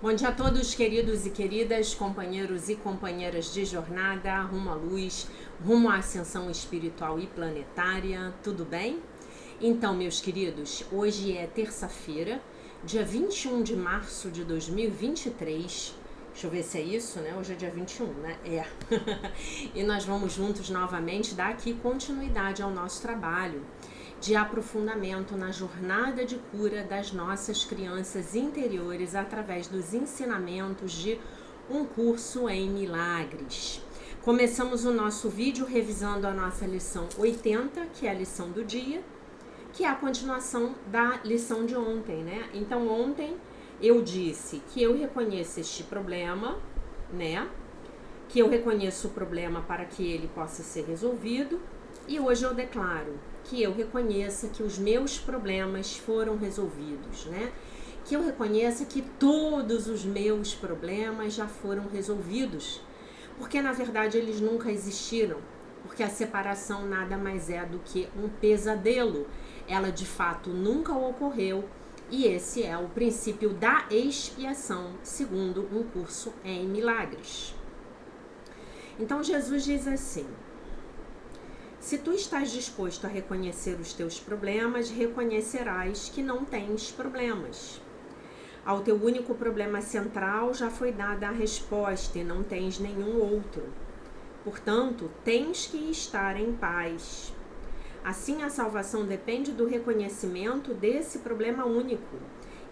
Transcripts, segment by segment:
Bom dia a todos, queridos e queridas, companheiros e companheiras de jornada, rumo à luz, rumo à ascensão espiritual e planetária, tudo bem? Então, meus queridos, hoje é terça-feira, dia 21 de março de 2023. Deixa eu ver se é isso, né? Hoje é dia 21, né? É. E nós vamos juntos novamente dar aqui continuidade ao nosso trabalho de aprofundamento na jornada de cura das nossas crianças interiores através dos ensinamentos de um curso em milagres. Começamos o nosso vídeo revisando a nossa lição 80, que é a lição do dia, que é a continuação da lição de ontem, né? Então ontem eu disse que eu reconheço este problema, né? Que eu reconheço o problema para que ele possa ser resolvido, e hoje eu declaro que eu reconheça que os meus problemas foram resolvidos, né? Que eu reconheça que todos os meus problemas já foram resolvidos, porque na verdade eles nunca existiram, porque a separação nada mais é do que um pesadelo. Ela de fato nunca ocorreu, e esse é o princípio da expiação, segundo um curso em milagres. Então Jesus diz assim: se tu estás disposto a reconhecer os teus problemas, reconhecerás que não tens problemas. Ao teu único problema central já foi dada a resposta e não tens nenhum outro. Portanto, tens que estar em paz. Assim, a salvação depende do reconhecimento desse problema único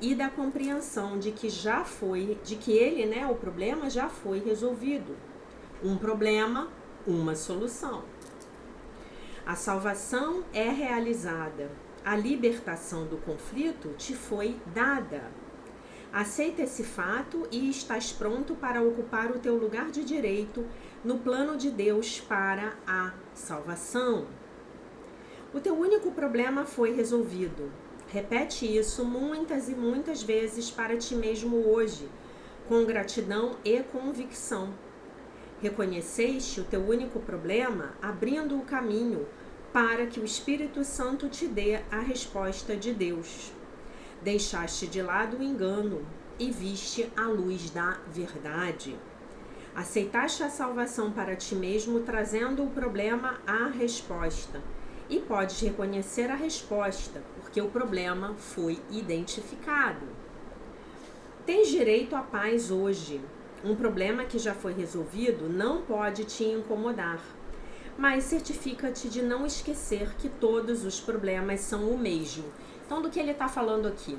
e da compreensão de que ele, né, o problema já foi resolvido. Um problema, uma solução. A salvação é realizada. A libertação do conflito te foi dada. Aceita esse fato e estás pronto para ocupar o teu lugar de direito no plano de Deus para a salvação. O teu único problema foi resolvido. Repete isso muitas e muitas vezes para ti mesmo hoje, com gratidão e convicção. Reconheceste o teu único problema, abrindo o caminho para que o Espírito Santo te dê a resposta de Deus. Deixaste de lado o engano e viste a luz da verdade. Aceitaste a salvação para ti mesmo, trazendo o problema à resposta. E podes reconhecer a resposta, porque o problema foi identificado. Tens direito à paz hoje. Um problema que já foi resolvido não pode te incomodar, mas certifica-te de não esquecer que todos os problemas são o mesmo. Então, do que ele está falando aqui?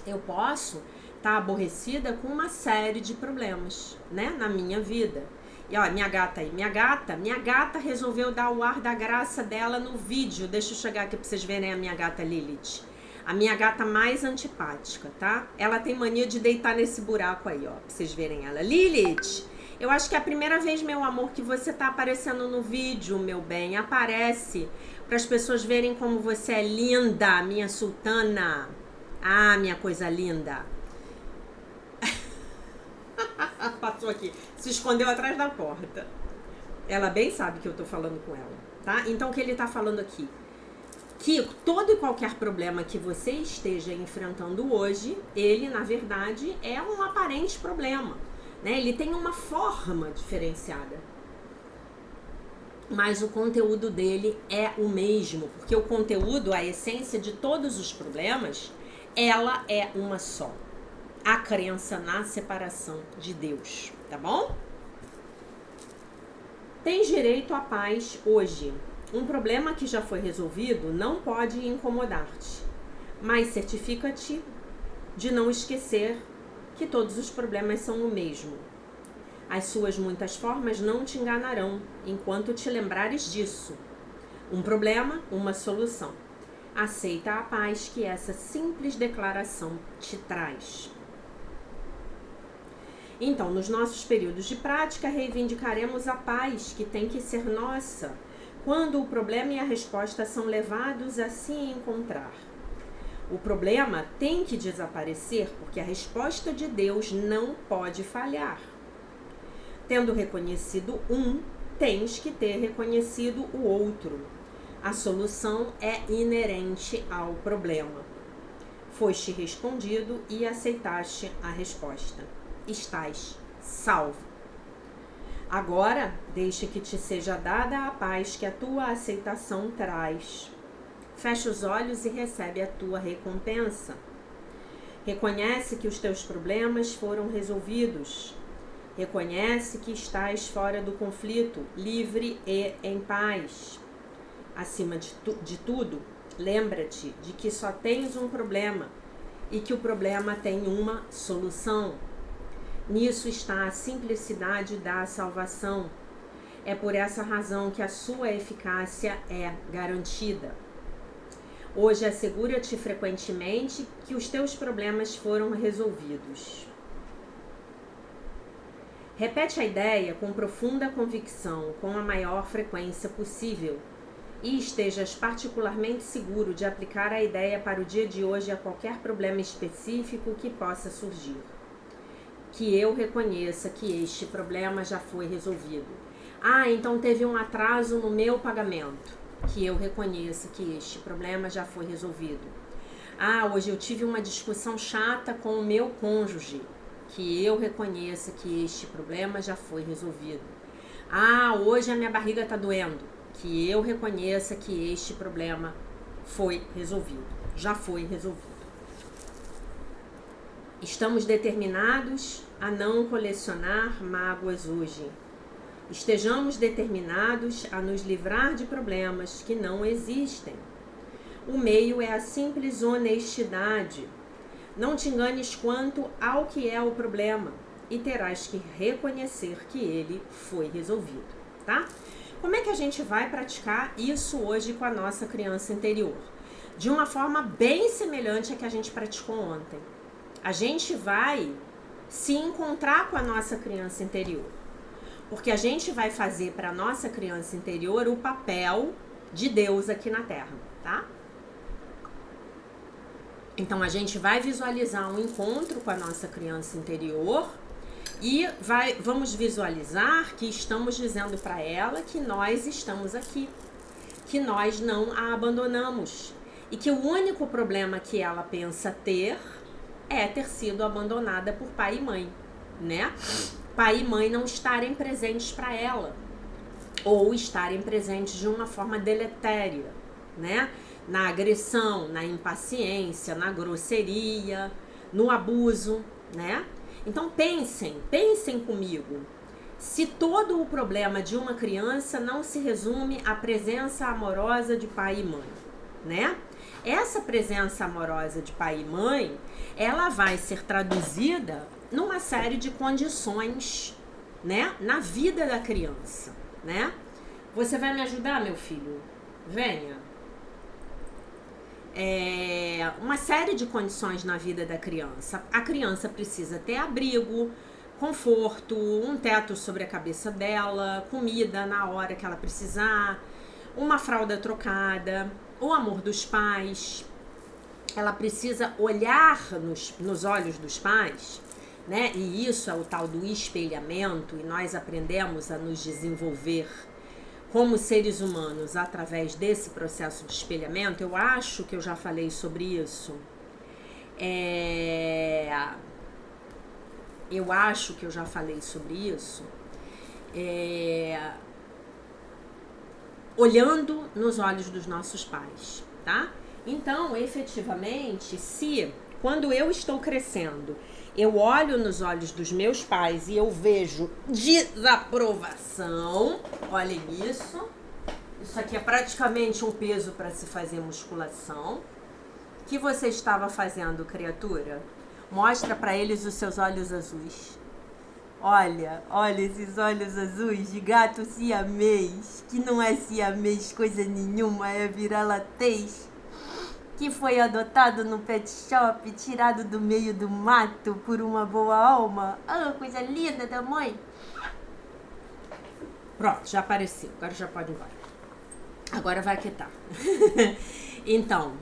Eu posso estar aborrecida com uma série de problemas, né, na minha vida. E ó, minha gata resolveu dar o ar da graça dela no vídeo. Deixa eu chegar aqui para vocês verem a minha gata Lilith. A minha gata mais antipática, tá? Ela tem mania de deitar nesse buraco aí, ó, pra vocês verem ela. Lilith, eu acho que é a primeira vez, meu amor, que você tá aparecendo no vídeo, meu bem. Aparece para as pessoas verem como você é linda, minha sultana. Ah, minha coisa linda. Passou aqui, se escondeu atrás da porta. Ela bem sabe que eu tô falando com ela, tá? Então, o que ele tá falando aqui? Que todo e qualquer problema que você esteja enfrentando hoje, ele, na verdade, é um aparente problema, né? Ele tem uma forma diferenciada. Mas o conteúdo dele é o mesmo, porque o conteúdo, a essência de todos os problemas, ela é uma só. A crença na separação de Deus, tá bom? Tens direito à paz hoje. Um problema que já foi resolvido não pode incomodar-te, mas certifica-te de não esquecer que todos os problemas são o mesmo. As suas muitas formas não te enganarão enquanto te lembrares disso. Um problema, uma solução. Aceita a paz que essa simples declaração te traz. Então, nos nossos períodos de prática, reivindicaremos a paz que tem que ser nossa, quando o problema e a resposta são levados a se encontrar. O problema tem que desaparecer, porque a resposta de Deus não pode falhar. Tendo reconhecido um, tens que ter reconhecido o outro. A solução é inerente ao problema. foste respondido e aceitaste a resposta. Estás salvo. Agora, deixa que te seja dada a paz que a tua aceitação traz. Fecha os olhos e recebe a tua recompensa. Reconhece que os teus problemas foram resolvidos. Reconhece que estás fora do conflito, livre e em paz. Acima de tudo, lembra-te de que só tens um problema e que o problema tem uma solução. Nisso está a simplicidade da salvação. É por essa razão que a sua eficácia é garantida. Hoje assegura-te frequentemente que os teus problemas foram resolvidos. Repete a ideia com profunda convicção, com a maior frequência possível, e estejas particularmente seguro de aplicar a ideia para o dia de hoje a qualquer problema específico que possa surgir. Que eu reconheça que este problema já foi resolvido. Então teve um atraso no meu pagamento. Que eu reconheça que este problema já foi resolvido. Hoje eu tive uma discussão chata com o meu cônjuge. Que eu reconheça que este problema já foi resolvido. Hoje a minha barriga está doendo. Que eu reconheça que este problema foi resolvido. Já foi resolvido. Estamos determinados a não colecionar mágoas hoje. Estejamos determinados a nos livrar de problemas que não existem. O meio é a simples honestidade. Não te enganes quanto ao que é o problema e terás que reconhecer que ele foi resolvido, tá? Como é que a gente vai praticar isso hoje com a nossa criança interior? De uma forma bem semelhante à que a gente praticou ontem. A gente vai se encontrar com a nossa criança interior. Porque a gente vai fazer para a nossa criança interior o papel de Deus aqui na Terra, tá? Então a gente vai visualizar um encontro com a nossa criança interior e vamos visualizar que estamos dizendo para ela que nós estamos aqui, que nós não a abandonamos e que o único problema que ela pensa ter é ter sido abandonada por pai e mãe, né? Pai e mãe não estarem presentes para ela ou estarem presentes de uma forma deletéria, né? Na agressão, na impaciência, na grosseria, no abuso, né? Então pensem comigo. Se todo o problema de uma criança não se resume à presença amorosa de pai e mãe, né? Essa presença amorosa de pai e mãe, ela vai ser traduzida numa série de condições, né? Na vida da criança, né? Você vai me ajudar, meu filho? Venha. Uma série de condições na vida da criança. A criança precisa ter abrigo, conforto, um teto sobre a cabeça dela, comida na hora que ela precisar, uma fralda trocada, o amor dos pais. Ela precisa olhar nos olhos dos pais, né? E isso é o tal do espelhamento, e nós aprendemos a nos desenvolver como seres humanos através desse processo de espelhamento. Eu acho que eu já falei sobre isso. Eu acho que eu já falei sobre isso. Olhando nos olhos dos nossos pais, tá? Então, efetivamente, se quando eu estou crescendo, eu olho nos olhos dos meus pais e eu vejo desaprovação, olhem isso. Isso aqui é praticamente um peso para se fazer musculação. O que você estava fazendo, criatura? Mostra para eles os seus olhos azuis. Olha esses olhos azuis de gato siamês, que não é siamês coisa nenhuma, é vira-latês, que foi adotado no pet shop, tirado do meio do mato por uma boa alma. Coisa linda da mãe. Pronto, já apareceu, agora já pode ir embora. Agora vai quietar. Então,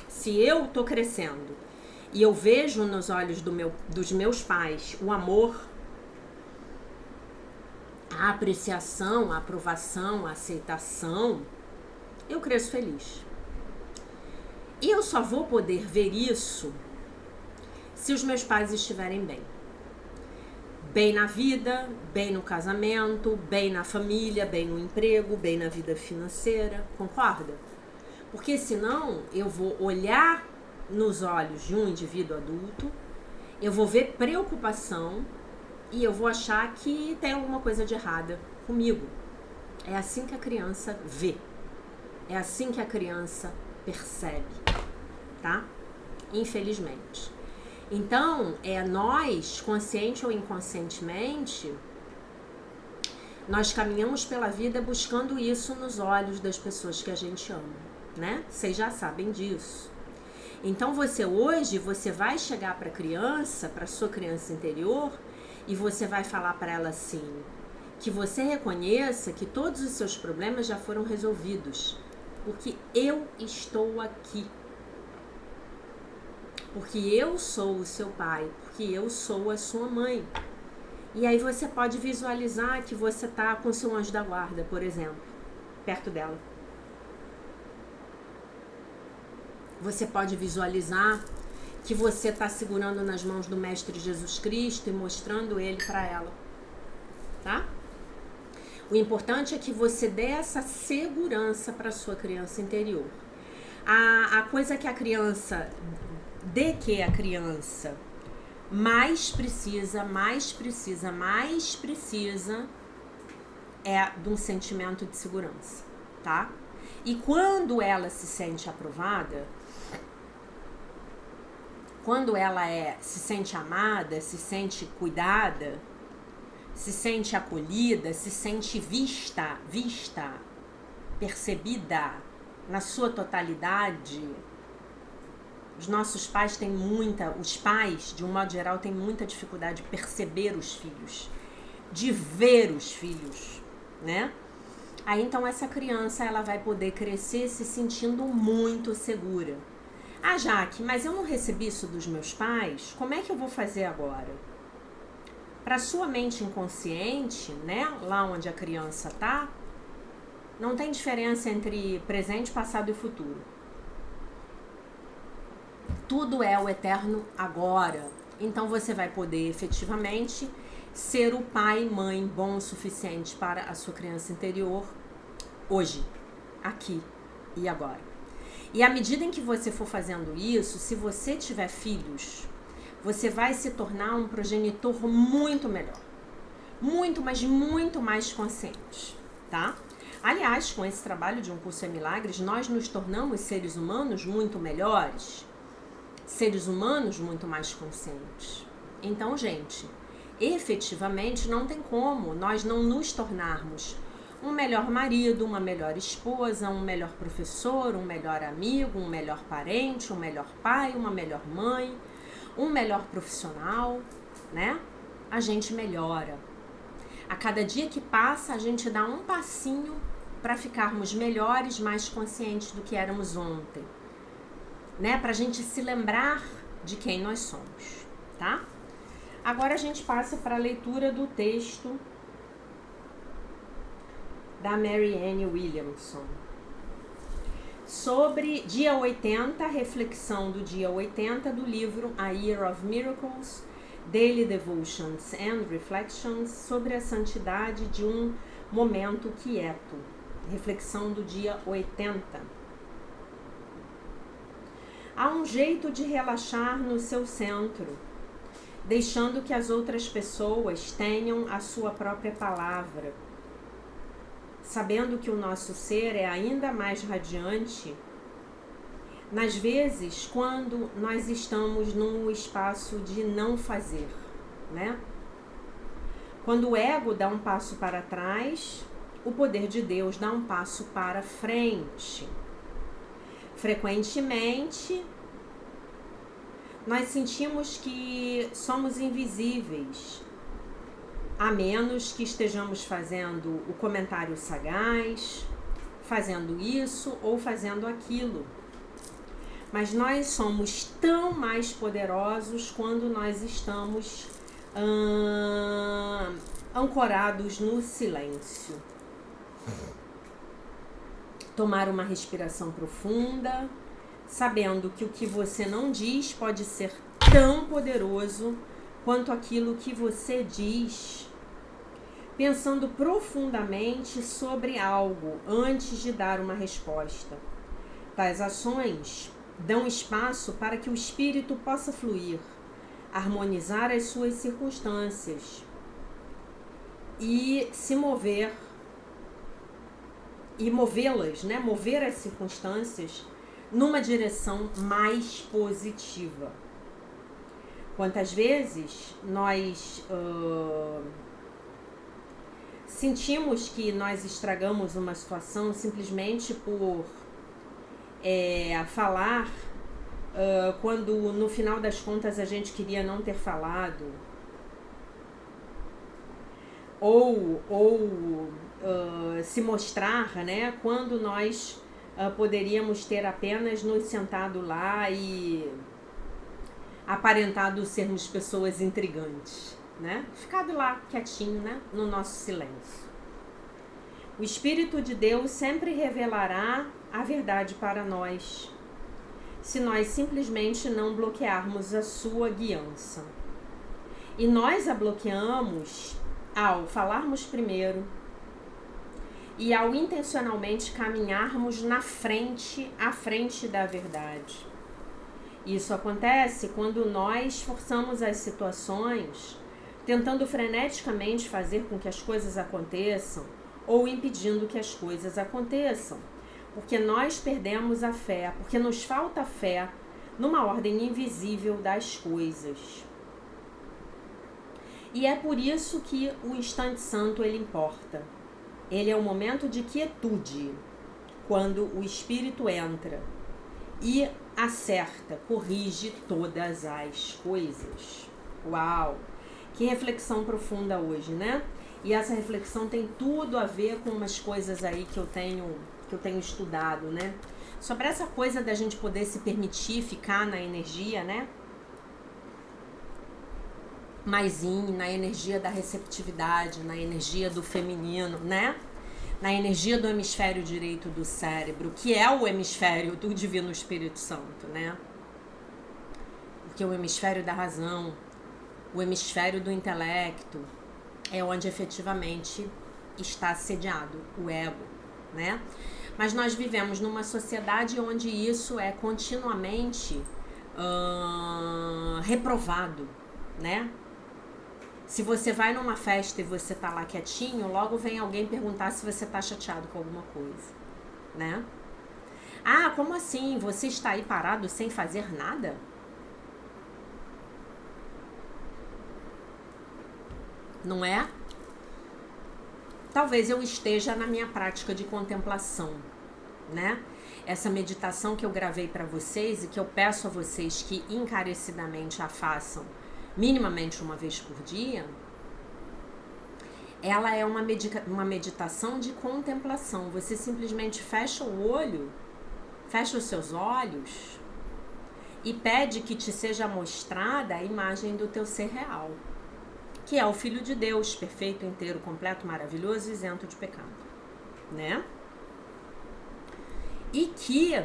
se eu tô crescendo e eu vejo nos olhos dos meus pais o amor, a apreciação, a aprovação, a aceitação, eu cresço feliz. E eu só vou poder ver isso se os meus pais estiverem bem. Bem na vida, bem no casamento, bem na família, bem no emprego, bem na vida financeira, concorda? Porque senão eu vou olhar nos olhos de um indivíduo adulto, eu vou ver preocupação e eu vou achar que tem alguma coisa de errada comigo. É assim que a criança vê. É assim que a criança percebe, tá? Infelizmente. Então, nós, consciente ou inconscientemente, nós caminhamos pela vida buscando isso nos olhos das pessoas que a gente ama, né? Vocês já sabem disso. Então, hoje, você vai chegar para a criança, para sua criança interior, e você vai falar para ela assim, que você reconheça que todos os seus problemas já foram resolvidos, porque eu estou aqui. Porque eu sou o seu pai, porque eu sou a sua mãe. E aí você pode visualizar que você tá com seu anjo da guarda, por exemplo, perto dela. Você pode visualizar que você tá segurando nas mãos do Mestre Jesus Cristo e mostrando ele para ela, tá? O importante é que você dê essa segurança para sua criança interior. A coisa que a criança mais precisa é de um sentimento de segurança, tá? E quando ela se sente aprovada, quando ela se sente amada, se sente cuidada, se sente acolhida, se sente vista, percebida na sua totalidade. Os nossos pais os pais, de um modo geral, têm muita dificuldade de perceber os filhos, de ver os filhos, né? Aí, então, essa criança, ela vai poder crescer se sentindo muito segura. Ah, Jaque, mas eu não recebi isso dos meus pais, como é que eu vou fazer agora? Para sua mente inconsciente, né, lá onde a criança tá, não tem diferença entre presente, passado e futuro. Tudo é o eterno agora. Então você vai poder efetivamente ser o pai, mãe bom o suficiente para a sua criança interior hoje, aqui e agora. E à medida em que você for fazendo isso, se você tiver filhos, você vai se tornar um progenitor muito melhor. Muito, mas muito mais consciente, tá? Aliás, com esse trabalho de Um Curso em Milagres, nós nos tornamos seres humanos muito melhores, seres humanos muito mais conscientes. Então, gente, efetivamente não tem como nós não nos tornarmos um melhor marido, uma melhor esposa, um melhor professor, um melhor amigo, um melhor parente, um melhor pai, uma melhor mãe, um melhor profissional, né? A gente melhora. A cada dia que passa, a gente dá um passinho para ficarmos melhores, mais conscientes do que éramos ontem, né? Pra gente se lembrar de quem nós somos, tá? Agora a gente passa para a leitura do texto da Marianne Williamson sobre dia 80, reflexão do dia 80 do livro A Year of Miracles, Daily Devotions and Reflections, sobre a santidade de um momento quieto. Reflexão do dia 80. Há um jeito de relaxar no seu centro, deixando que as outras pessoas tenham a sua própria palavra, sabendo que o nosso ser é ainda mais radiante nas vezes quando nós estamos num espaço de não fazer, né? Quando o ego dá um passo para trás, o poder de Deus dá um passo para frente. Frequentemente, nós sentimos que somos invisíveis, a menos que estejamos fazendo o comentário sagaz, fazendo isso ou fazendo aquilo. Mas nós somos tão mais poderosos quando nós estamos ancorados no silêncio. Tomar uma respiração profunda, sabendo que o que você não diz pode ser tão poderoso quanto aquilo que você diz, pensando profundamente sobre algo antes de dar uma resposta. Tais ações dão espaço para que o espírito possa fluir, harmonizar as suas circunstâncias e se mover e movê-las, né? Mover as circunstâncias numa direção mais positiva. Quantas vezes nós sentimos que nós estragamos uma situação simplesmente por falar quando no final das contas a gente queria não ter falado, ou se mostrar, né, quando nós poderíamos ter apenas nos sentado lá e aparentado sermos pessoas intrigantes, né? Ficado lá quietinho, né, no nosso silêncio. O Espírito de Deus sempre revelará a verdade para nós, se nós simplesmente não bloquearmos a sua guiança. E nós a bloqueamos ao falarmos primeiro e ao intencionalmente caminharmos à frente da verdade. Isso acontece quando nós forçamos as situações, tentando freneticamente fazer com que as coisas aconteçam ou impedindo que as coisas aconteçam. Porque nós perdemos a fé, porque nos falta fé numa ordem invisível das coisas. E é por isso que o instante santo ele importa. Ele é um momento de quietude, quando o Espírito entra e acerta, corrige todas as coisas. Uau! Que reflexão profunda hoje, né? E essa reflexão tem tudo a ver com umas coisas aí que eu tenho estudado, né? Sobre essa coisa da gente poder se permitir ficar na energia, né? Mais na energia da receptividade, na energia do feminino, né? Na energia do hemisfério direito do cérebro, que é o hemisfério do Divino Espírito Santo, né? Porque o hemisfério da razão, o hemisfério do intelecto, é onde efetivamente está sediado o ego, né? Mas nós vivemos numa sociedade onde isso é continuamente reprovado, né? Se você vai numa festa e você tá lá quietinho, logo vem alguém perguntar se você tá chateado com alguma coisa, né? Ah, como assim? Você está aí parado sem fazer nada? Não é? Talvez eu esteja na minha prática de contemplação, né? Essa meditação que eu gravei para vocês e que eu peço a vocês que encarecidamente a façam minimamente uma vez por dia, ela é uma meditação de contemplação. Você simplesmente fecha o olho, fecha os seus olhos e pede que te seja mostrada a imagem do teu ser real, que é o Filho de Deus, perfeito, inteiro, completo, maravilhoso, isento de pecado, né? E que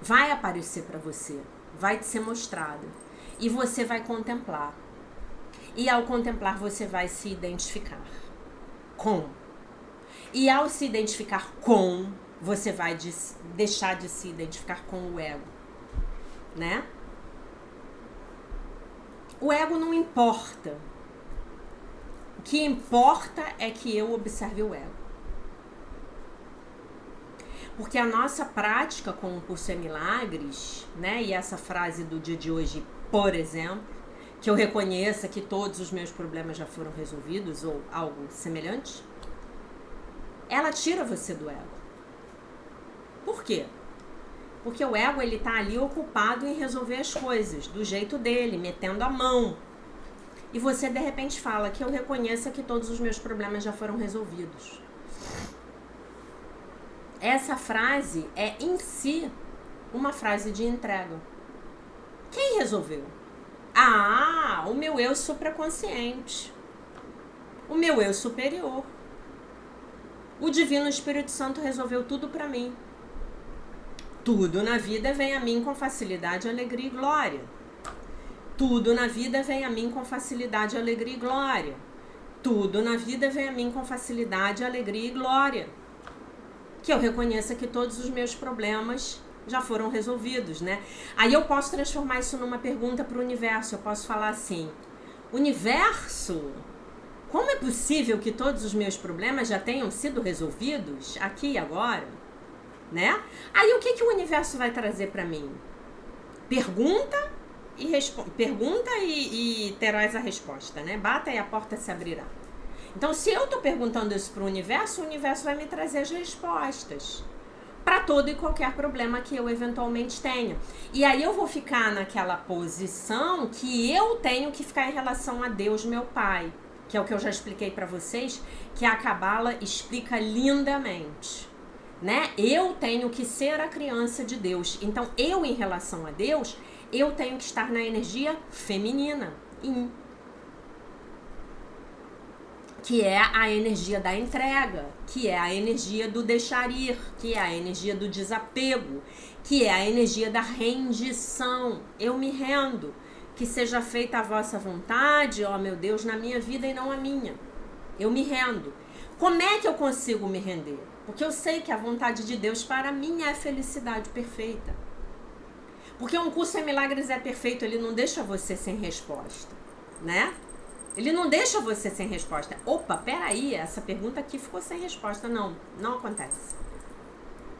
vai aparecer para você, vai te ser mostrado, e você vai contemplar. E ao contemplar, você vai se identificar com. E ao se identificar com, você vai deixar de se identificar com o ego, né? O ego não importa. O que importa é que eu observe o ego. Porque a nossa prática com o Curso em Milagres, né? E essa frase do dia de hoje, por exemplo, que eu reconheça que todos os meus problemas já foram resolvidos ou algo semelhante, ela tira você do ego. Por quê? Porque o ego, ele tá ali ocupado em resolver as coisas do jeito dele, metendo a mão. E você, de repente, fala que eu reconheça que todos os meus problemas já foram resolvidos. Essa frase é, em si, uma frase de entrega. Quem resolveu? Ah, o meu eu supraconsciente. O meu eu superior. O Divino Espírito Santo resolveu tudo pra mim. Tudo na vida vem a mim com facilidade, alegria e glória. Tudo na vida vem a mim com facilidade, alegria e glória. Tudo na vida vem a mim com facilidade, alegria e glória. Que eu reconheça que todos os meus problemas já foram resolvidos, né? Aí eu posso transformar isso numa pergunta para o universo. Eu posso falar assim: universo, como é possível que todos os meus problemas já tenham sido resolvidos aqui e agora? Né? Aí o que o universo vai trazer para mim? Pergunta e terás a resposta, né? Bata e a porta se abrirá. Então, se eu tô perguntando isso pro universo, o universo vai me trazer as respostas para todo e qualquer problema que eu eventualmente tenha. E aí eu vou ficar naquela posição que eu tenho que ficar em relação a Deus, meu Pai, que é o que eu já expliquei para vocês, que a Cabala explica lindamente, né? Eu tenho que ser a criança de Deus. Então, eu em relação a Deus, eu tenho que estar na energia feminina, Yin, que é a energia da entrega, que é a energia do deixar ir, que é a energia do desapego, que é a energia da rendição. Eu me rendo, que seja feita a vossa vontade, ó meu Deus, na minha vida e não a minha. Eu me rendo. Como é que eu consigo me render? Porque eu sei que a vontade de Deus para mim é a felicidade perfeita. Porque um curso em milagres é perfeito, ele não deixa você sem resposta, né? Ele não deixa você sem resposta. Opa, peraí, essa pergunta aqui ficou sem resposta. Não, não acontece.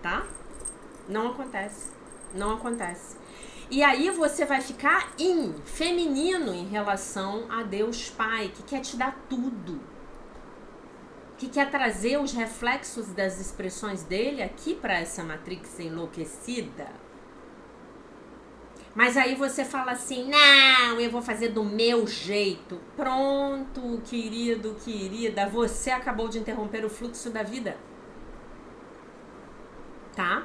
Tá? Não acontece. Não acontece. E aí você vai ficar feminino em relação a Deus Pai, que quer te dar tudo. Que quer trazer os reflexos das expressões dele aqui para essa matrix enlouquecida. Mas aí você fala assim: não, eu vou fazer do meu jeito. Pronto, querido, querida, você acabou de interromper o fluxo da vida. Tá?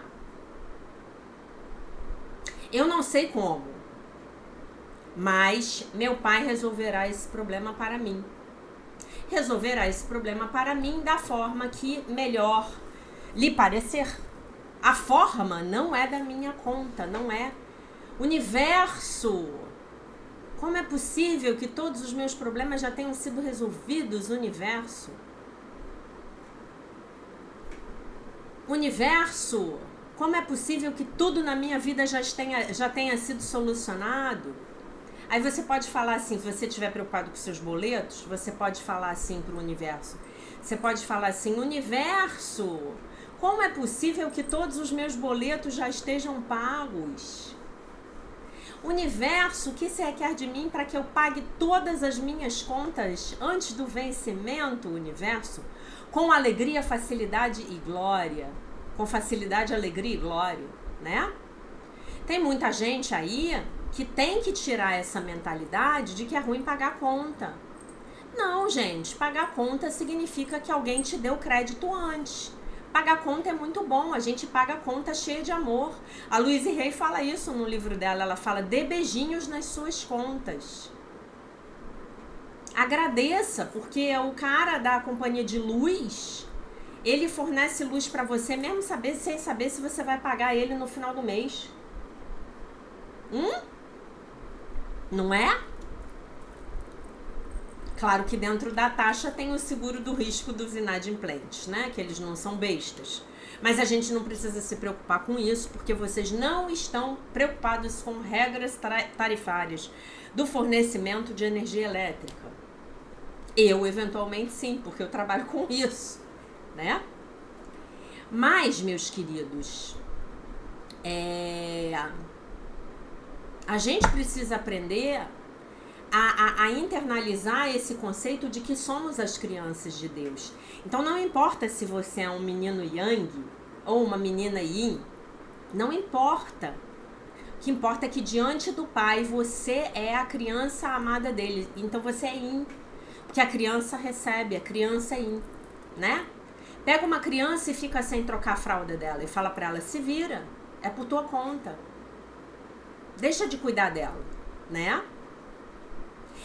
Eu não sei como, mas meu Pai resolverá esse problema para mim. Resolverá esse problema para mim da forma que melhor lhe parecer. A forma não é da minha conta, não é. Universo, como é possível que todos os meus problemas já tenham sido resolvidos, universo? Universo, como é possível que tudo na minha vida já tenha sido solucionado? Aí você pode falar assim, se você estiver preocupado com seus boletos, você pode falar assim para o universo. Você pode falar assim: universo, como é possível que todos os meus boletos já estejam pagos? Universo, o que você requer de mim para que eu pague todas as minhas contas antes do vencimento, universo? Com alegria, facilidade e glória. Com facilidade, alegria e glória, né? Tem muita gente aí que tem que tirar essa mentalidade de que é ruim pagar conta. Não, gente, pagar conta significa que alguém te deu crédito antes. Pagar conta é muito bom, a gente paga conta cheia de amor. A Louise Hay fala isso no livro dela, ela fala: dê beijinhos nas suas contas. Agradeça, porque o cara da companhia de luz, ele fornece luz para você mesmo sem saber se você vai pagar ele no final do mês. Não é? Claro que dentro da taxa tem o seguro do risco dos inadimplentes, né? Que eles não são bestas. Mas a gente não precisa se preocupar com isso, porque vocês não estão preocupados com regras tarifárias do fornecimento de energia elétrica. Eu, eventualmente, sim, porque eu trabalho com isso, né? Mas, meus queridos, a gente precisa aprender a internalizar esse conceito de que somos as crianças de Deus. Então não importa se você é um menino Yang ou uma menina Yin, não importa. O que importa é que diante do Pai você é a criança amada dele. Então você é Yin, porque a criança recebe, a criança é Yin, né? Pega uma criança e fica sem trocar a fralda dela e fala pra ela: se vira, é por tua conta. Deixa de cuidar dela, né?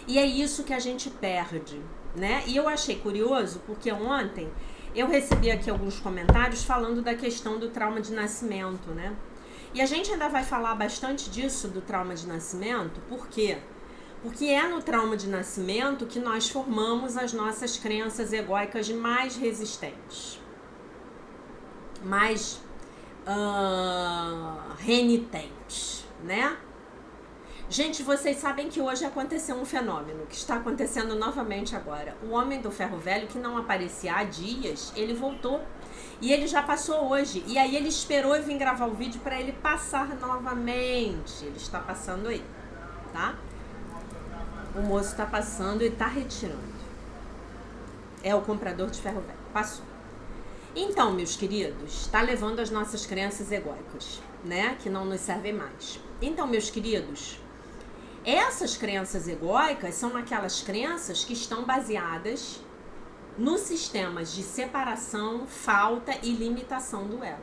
E é isso que a gente perde, né? E eu achei curioso, porque ontem eu recebi aqui alguns comentários falando da questão do trauma de nascimento, né? E a gente ainda vai falar bastante disso, do trauma de nascimento, por quê? Porque é no trauma de nascimento que nós formamos as nossas crenças egóicas mais resistentes, mais renitentes, né? Gente, vocês sabem que hoje aconteceu um fenômeno que está acontecendo novamente agora. O homem do ferro velho, que não aparecia há dias, ele voltou. E ele já passou hoje. E aí ele esperou vir gravar o vídeo para ele passar novamente. Ele está passando aí, tá? O moço está passando e está retirando. É o comprador de ferro velho. Passou. Então, meus queridos, está levando as nossas crenças egóicas, né? Que não nos servem mais. Então, meus queridos, essas crenças egóicas são aquelas crenças que estão baseadas nos sistemas de separação, falta e limitação do ego,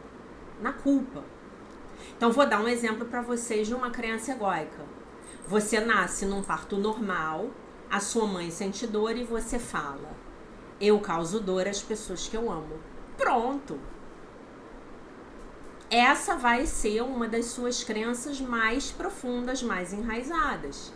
na culpa. Então, vou dar um exemplo para vocês de uma crença egóica. Você nasce num parto normal, a sua mãe sente dor e você fala: eu causo dor às pessoas que eu amo. Pronto! Essa vai ser uma das suas crenças mais profundas, mais enraizadas.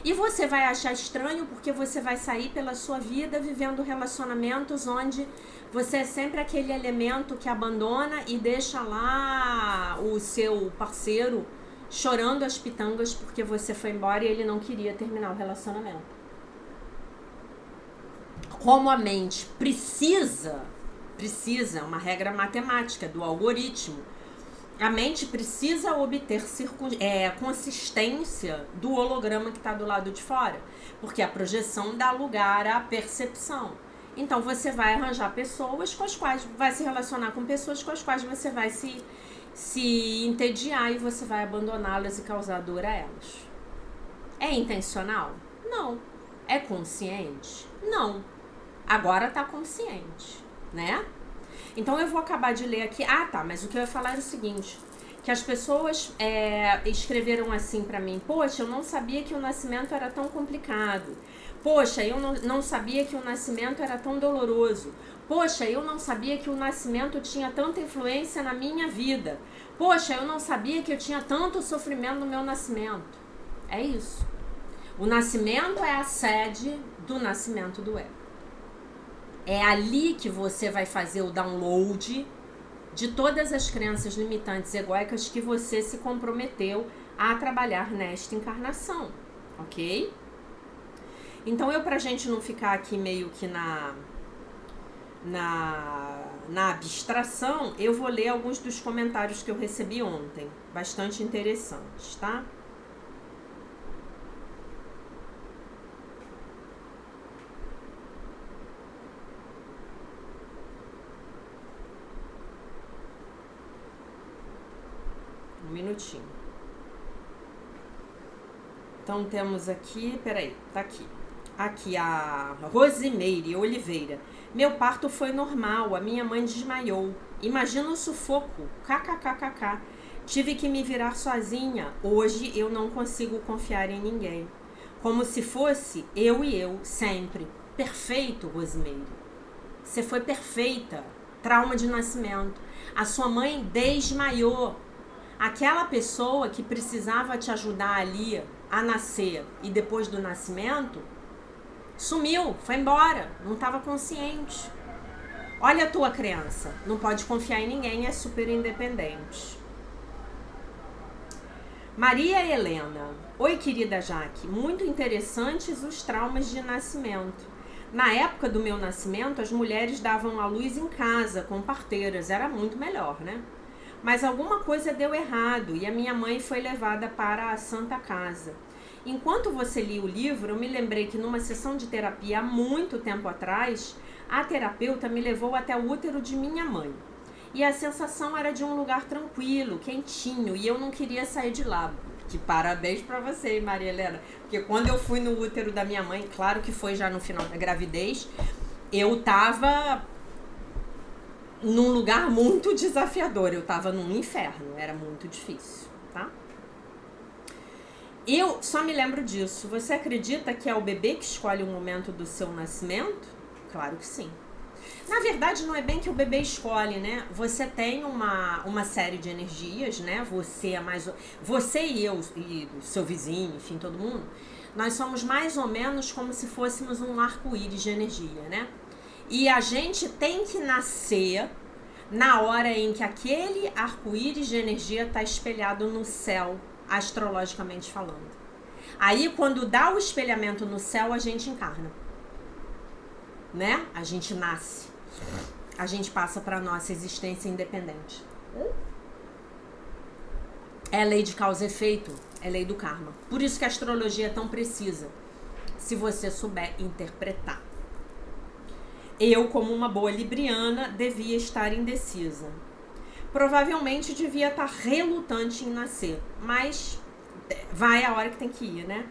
E você vai achar estranho porque você vai sair pela sua vida vivendo relacionamentos onde você é sempre aquele elemento que abandona e deixa lá o seu parceiro chorando as pitangas porque você foi embora e ele não queria terminar o relacionamento. Como a mente precisa, uma regra matemática do algoritmo, a mente precisa obter consistência do holograma que está do lado de fora, porque a projeção dá lugar à percepção. Então você vai arranjar pessoas com as quais vai se relacionar com pessoas com as quais você vai se entediar e você vai abandoná-las e causar dor a elas. É intencional? Não. É consciente? Não. Agora está consciente, né? Então eu vou acabar de ler aqui. Ah, tá, mas o que eu ia falar é o seguinte, que as pessoas escreveram assim pra mim: poxa, eu não sabia que o nascimento era tão complicado. Poxa, eu não sabia que o nascimento era tão doloroso. Poxa, eu não sabia que o nascimento tinha tanta influência na minha vida. Poxa, eu não sabia que eu tinha tanto sofrimento no meu nascimento. É isso. O nascimento é a sede do nascimento do ego. É ali que você vai fazer o download de todas as crenças limitantes egóicas que você se comprometeu a trabalhar nesta encarnação, ok? Então, pra gente não ficar aqui meio que na abstração, eu vou ler alguns dos comentários que eu recebi ontem, bastante interessantes, tá? Um minutinho. Então temos aqui, peraí, tá aqui. Aqui a Rosimeire Oliveira. Meu parto foi normal, a minha mãe desmaiou. Imagina o sufoco, kkkk. Tive que me virar sozinha. Hoje eu não consigo confiar em ninguém. Como se fosse eu e eu, sempre. Perfeito, Rosimeire. Você foi perfeita. Trauma de nascimento. A sua mãe desmaiou. Aquela pessoa que precisava te ajudar ali a nascer e depois do nascimento, sumiu, foi embora, não estava consciente. Olha a tua crença, não pode confiar em ninguém, é super independente. Maria Helena: oi, querida Jaque, muito interessantes os traumas de nascimento. Na época do meu nascimento, as mulheres davam à luz em casa, com parteiras, era muito melhor, né? Mas alguma coisa deu errado e a minha mãe foi levada para a Santa Casa. Enquanto você lia o livro, eu me lembrei que numa sessão de terapia há muito tempo atrás, a terapeuta me levou até o útero de minha mãe. E a sensação era de um lugar tranquilo, quentinho, e eu não queria sair de lá. Que parabéns pra você, Maria Helena. Porque quando eu fui no útero da minha mãe, claro que foi já no final da gravidez, eu tava num lugar muito desafiador, eu tava num inferno, era muito difícil, tá? Eu só me lembro disso. Você acredita que é o bebê que escolhe o momento do seu nascimento? Claro que sim. Na verdade, não é bem que o bebê escolhe, né? Você tem uma série de energias, né? Você é mais. Você e eu, e o seu vizinho, enfim, todo mundo. Nós somos mais ou menos como se fôssemos um arco-íris de energia, né? E a gente tem que nascer na hora em que aquele arco-íris de energia está espelhado no céu, astrologicamente falando. Aí, quando dá o espelhamento no céu, a gente encarna, né? A gente nasce. A gente passa para nossa existência independente. É lei de causa e efeito, é lei do karma. Por isso que a astrologia é tão precisa, se você souber interpretar. Eu, como uma boa libriana, devia estar indecisa. Provavelmente devia estar relutante em nascer, mas vai a hora que tem que ir, né?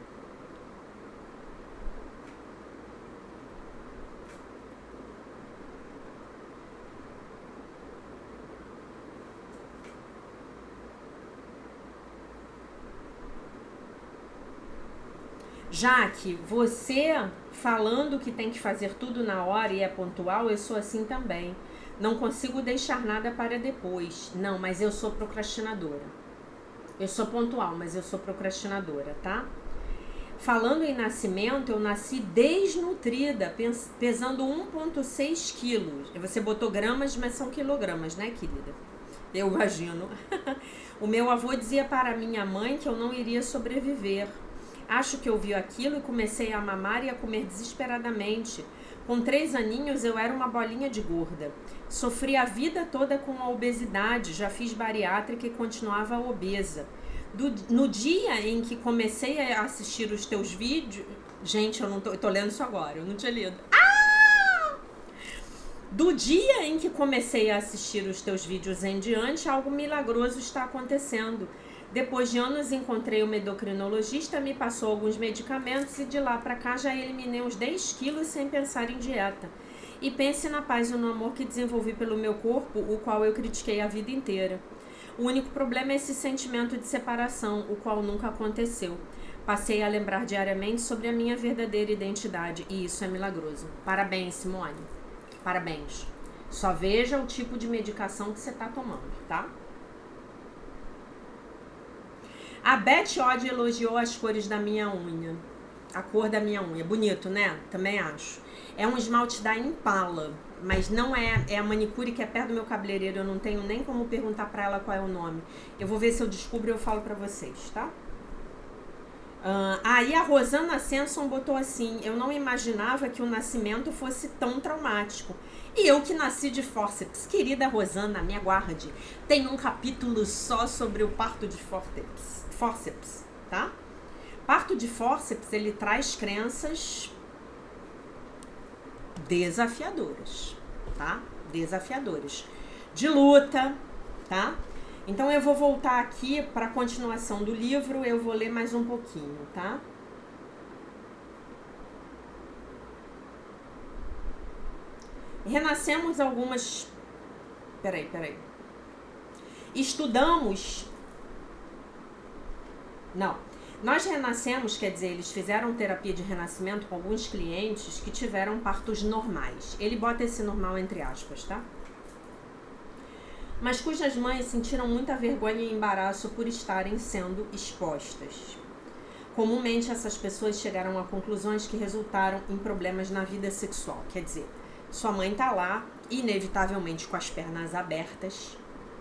Jaque, você falando que tem que fazer tudo na hora e é pontual, eu sou assim também. Não consigo deixar nada para depois. Não, mas eu sou procrastinadora. Eu sou pontual, mas eu sou procrastinadora, tá? Falando em nascimento, eu nasci desnutrida, pesando 1,6 quilos. Você botou gramas, mas são quilogramas, né, querida? Eu imagino. O meu avô dizia para minha mãe que eu não iria sobreviver. Acho que ouviu aquilo e comecei a mamar e a comer desesperadamente. Com 3 aninhos eu era uma bolinha de gorda. Sofri a vida toda com a obesidade, já fiz bariátrica e continuava obesa. No dia em que comecei a assistir os teus vídeos... Gente, eu tô lendo isso agora, eu não tinha lido. Do dia em que comecei a assistir os teus vídeos em diante, algo milagroso está acontecendo. Depois de anos encontrei uma endocrinologista, me passou alguns medicamentos e de lá para cá já eliminei uns 10 quilos sem pensar em dieta. E pense na paz e no amor que desenvolvi pelo meu corpo, o qual eu critiquei a vida inteira. O único problema é esse sentimento de separação, o qual nunca aconteceu. Passei a lembrar diariamente sobre a minha verdadeira identidade e isso é milagroso. Parabéns, Simone. Parabéns. Só veja o tipo de medicação que você está tomando, tá? A Beth Odd elogiou as cores da minha unha. A cor da minha unha. Bonito, né? Também acho. É um esmalte da Impala, mas não é. É a manicure que é perto do meu cabeleireiro. Eu não tenho nem como perguntar pra ela qual é o nome. Eu vou ver se eu descubro e eu falo pra vocês, tá? Aí a Rosana Senson botou assim: eu não imaginava que o nascimento fosse tão traumático. E eu que nasci de fórceps. Querida Rosana, me aguarde. Tem um capítulo só sobre o parto de fórceps, tá? Parto de fórceps, ele traz crenças desafiadoras, tá? Desafiadoras. De luta, tá? Então eu vou voltar aqui para a continuação do livro, eu vou ler mais um pouquinho, tá? Renascemos algumas... Peraí. Estudamos... Não. Nós renascemos, quer dizer, eles fizeram terapia de renascimento com alguns clientes que tiveram partos normais. Ele bota esse normal entre aspas, tá? Mas cujas mães sentiram muita vergonha e embaraço por estarem sendo expostas. Comumente essas pessoas chegaram a conclusões que resultaram em problemas na vida sexual. Quer dizer, sua mãe tá lá, inevitavelmente com as pernas abertas,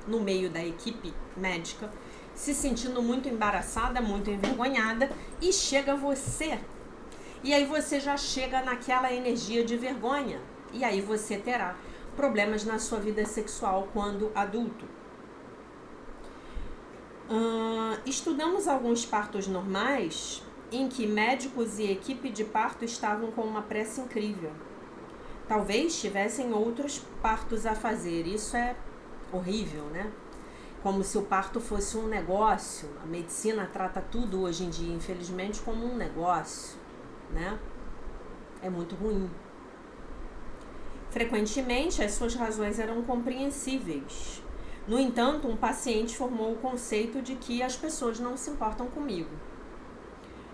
no meio da equipe médica, se sentindo muito embaraçada, muito envergonhada, e chega você. E aí você já chega naquela energia de vergonha. E aí você terá problemas na sua vida sexual quando adulto. Estudamos alguns partos normais em que médicos e equipe de parto estavam com uma pressa incrível. Talvez tivessem outros partos a fazer. Isso é horrível, né? Como se o parto fosse um negócio. A medicina trata tudo hoje em dia, infelizmente, como um negócio, né? É muito ruim. Frequentemente, as suas razões eram compreensíveis. No entanto, um paciente formou o conceito de que as pessoas não se importam comigo.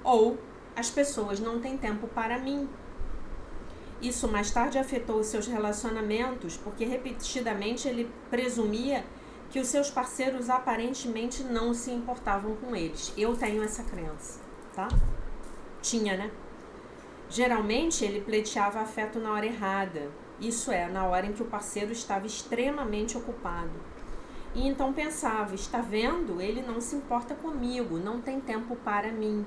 Ou, as pessoas não têm tempo para mim. Isso mais tarde afetou os seus relacionamentos, porque repetidamente ele presumia que os seus parceiros aparentemente não se importavam com eles. Eu tenho essa crença, tá? Tinha, né? Geralmente ele pleiteava afeto na hora errada, isso é, na hora em que o parceiro estava extremamente ocupado. E então pensava, está vendo? Ele não se importa comigo, não tem tempo para mim.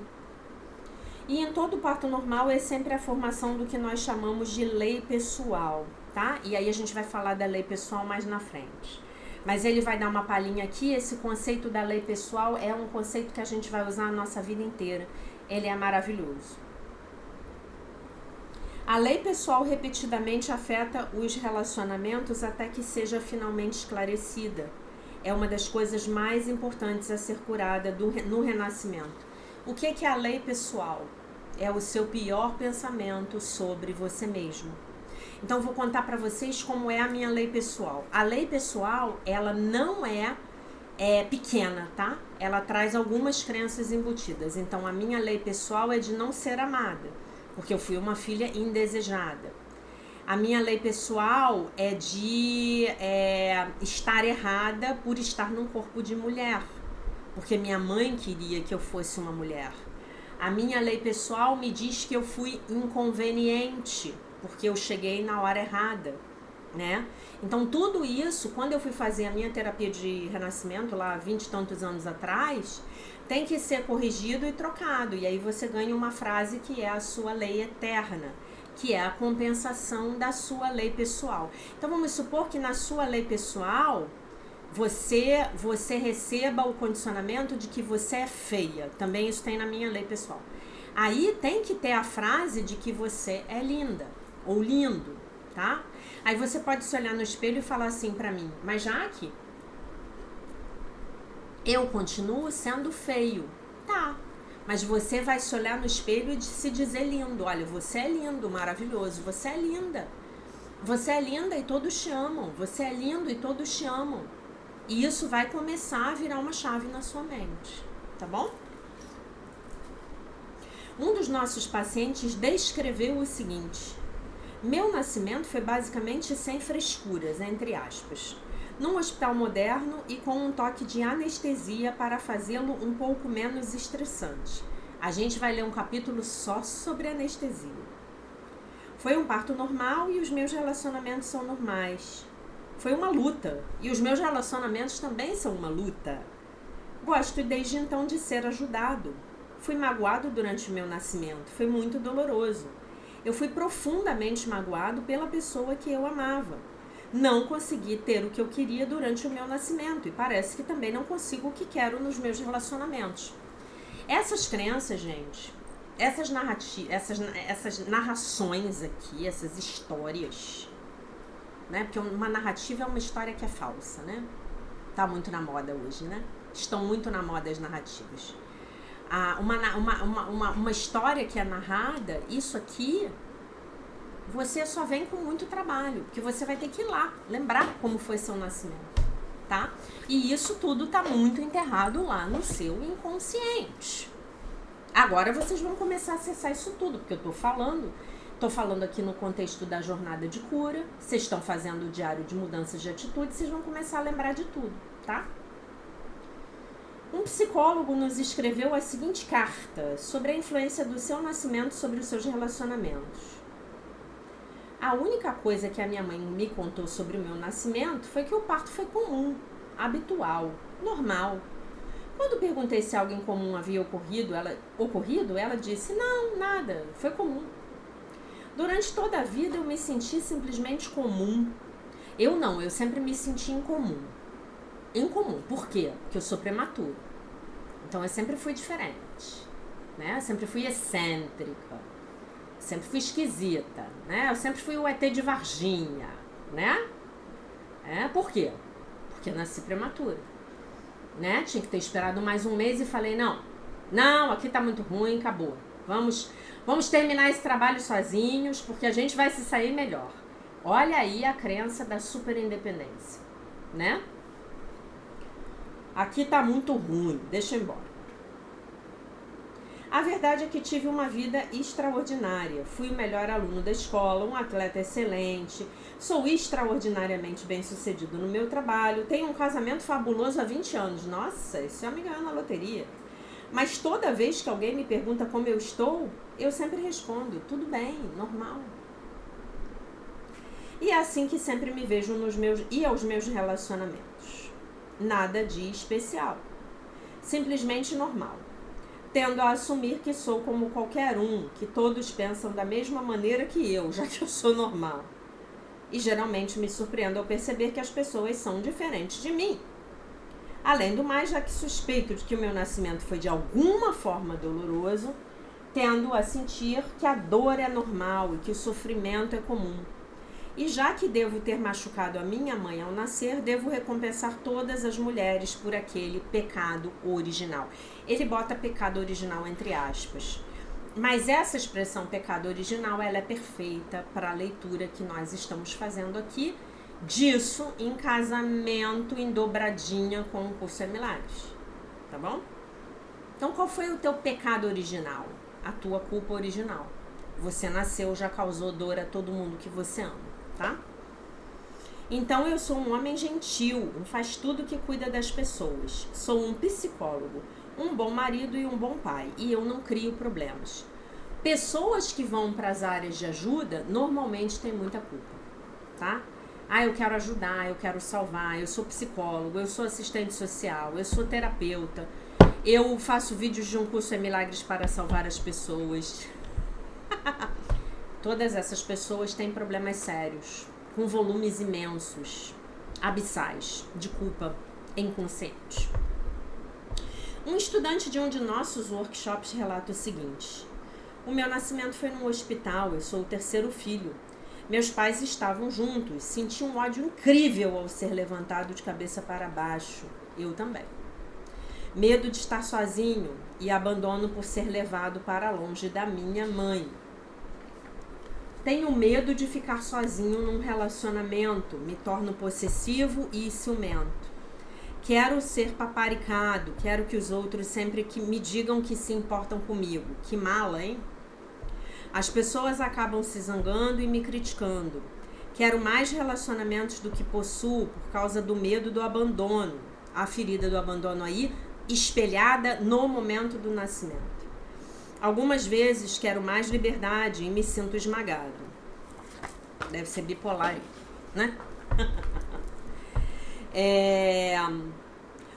E em todo parto normal é sempre a formação do que nós chamamos de lei pessoal, tá? E aí a gente vai falar da lei pessoal mais na frente. Mas ele vai dar uma palhinha aqui, esse conceito da lei pessoal é um conceito que a gente vai usar a nossa vida inteira. Ele é maravilhoso. A lei pessoal repetidamente afeta os relacionamentos até que seja finalmente esclarecida. É uma das coisas mais importantes a ser curada no renascimento. O que é a lei pessoal? É o seu pior pensamento sobre você mesmo. Então, vou contar para vocês como é a minha lei pessoal. A lei pessoal, ela não é pequena, tá? Ela traz algumas crenças embutidas. Então, a minha lei pessoal é de não ser amada, porque eu fui uma filha indesejada. A minha lei pessoal é de estar errada por estar num corpo de mulher, porque minha mãe queria que eu fosse uma mulher. A minha lei pessoal me diz que eu fui inconveniente, porque eu cheguei na hora errada, né? Então, tudo isso, quando eu fui fazer a minha terapia de renascimento, lá 20 e tantos anos atrás, tem que ser corrigido e trocado. E aí você ganha uma frase que é a sua lei eterna, que é a compensação da sua lei pessoal. Então, vamos supor que na sua lei pessoal, você receba o condicionamento de que você é feia. Também isso tem na minha lei pessoal. Aí tem que ter a frase de que você é linda ou lindo, tá? Aí você pode se olhar no espelho e falar assim pra mim, mas Jaque, eu continuo sendo feio. Tá, mas você vai se olhar no espelho e se dizer lindo. Olha, você é lindo, maravilhoso, você é linda. Você é linda e todos te amam. Você é lindo e todos te amam. E isso vai começar a virar uma chave na sua mente, tá bom? Um dos nossos pacientes descreveu o seguinte: meu nascimento foi basicamente sem frescuras, entre aspas, num hospital moderno e com um toque de anestesia para fazê-lo um pouco menos estressante. A gente vai ler um capítulo só sobre anestesia. Foi um parto normal e os meus relacionamentos são normais. Foi uma luta e os meus relacionamentos também são uma luta. Gosto desde então de ser ajudado. Fui magoado durante o meu nascimento, foi muito doloroso. Eu fui profundamente magoado pela pessoa que eu amava. Não consegui ter o que eu queria durante o meu nascimento e parece que também não consigo o que quero nos meus relacionamentos. Essas crenças, gente, essas narrações aqui, essas histórias, né? Porque uma narrativa é uma história que é falsa, né? Tá muito na moda hoje, né? Estão muito na moda as narrativas. Uma história que é narrada, isso aqui, você só vem com muito trabalho, porque você vai ter que ir lá, lembrar como foi seu nascimento, tá? E isso tudo tá muito enterrado lá no seu inconsciente. Agora vocês vão começar a acessar isso tudo, porque eu tô falando aqui no contexto da jornada de cura, vocês estão fazendo o diário de mudanças de atitude, vocês vão começar a lembrar de tudo, tá? Um psicólogo nos escreveu a seguinte carta sobre a influência do seu nascimento sobre os seus relacionamentos. A única coisa que a minha mãe me contou sobre o meu nascimento foi que o parto foi comum, habitual, normal. Quando perguntei se algo em comum havia ocorrido, ela disse, não, nada, foi comum. Durante toda a vida eu me senti simplesmente comum. Eu sempre me senti incomum. Incomum, por quê? Porque eu sou prematuro. Então eu sempre fui diferente, né? Eu sempre fui excêntrica, sempre fui esquisita, né? Eu sempre fui o ET de Varginha, né? Por quê? Porque eu nasci prematura, né? Tinha que ter esperado mais um mês e falei, não, aqui tá muito ruim, acabou. Vamos terminar esse trabalho sozinhos, porque a gente vai se sair melhor. Olha aí a crença da super independência, né? Aqui tá muito ruim, deixa eu ir embora. A verdade é que tive uma vida extraordinária. Fui o melhor aluno da escola, um atleta excelente, sou extraordinariamente bem-sucedido no meu trabalho, tenho um casamento fabuloso há 20 anos. Nossa, isso é me ganhar na loteria. Mas toda vez que alguém me pergunta como eu estou, eu sempre respondo, tudo bem, normal. E é assim que sempre me vejo aos meus relacionamentos. Nada de especial. Simplesmente normal. Tendo a assumir que sou como qualquer um, que todos pensam da mesma maneira que eu, já que eu sou normal. E geralmente me surpreendo ao perceber que as pessoas são diferentes de mim. Além do mais, já que suspeito de que o meu nascimento foi de alguma forma doloroso, tendo a sentir que a dor é normal e que o sofrimento é comum. E já que devo ter machucado a minha mãe ao nascer, devo recompensar todas as mulheres por aquele pecado original. Ele bota pecado original entre aspas. Mas essa expressão pecado original, ela é perfeita para a leitura que nós estamos fazendo aqui, disso em casamento em dobradinha com o curso é Milagres. Tá bom? Então qual foi o teu pecado original? A tua culpa original. Você nasceu, já causou dor a todo mundo que você ama. Tá? Então eu sou um homem gentil, um faz tudo que cuida das pessoas. Sou um psicólogo, um bom marido e um bom pai. E eu não crio problemas. Pessoas que vão para as áreas de ajuda normalmente têm muita culpa, tá? Eu quero ajudar, eu quero salvar, eu sou psicólogo, eu sou assistente social, eu sou terapeuta, eu faço vídeos de um curso é Milagres para salvar as pessoas. Todas essas pessoas têm problemas sérios, com volumes imensos, abissais, de culpa inconsciente. Um estudante de um de nossos workshops relata o seguinte: o meu nascimento foi num hospital, eu sou o terceiro filho. Meus pais estavam juntos, senti um ódio incrível ao ser levantado de cabeça para baixo. Eu também. Medo de estar sozinho e abandono por ser levado para longe da minha mãe. Tenho medo de ficar sozinho num relacionamento, me torno possessivo e ciumento. Quero ser paparicado, quero que os outros sempre que me digam que se importam comigo. Que mala, hein? As pessoas acabam se zangando e me criticando. Quero mais relacionamentos do que possuo por causa do medo do abandono. A ferida do abandono aí, espelhada no momento do nascimento. Algumas vezes quero mais liberdade e me sinto esmagado. Deve ser bipolar, né?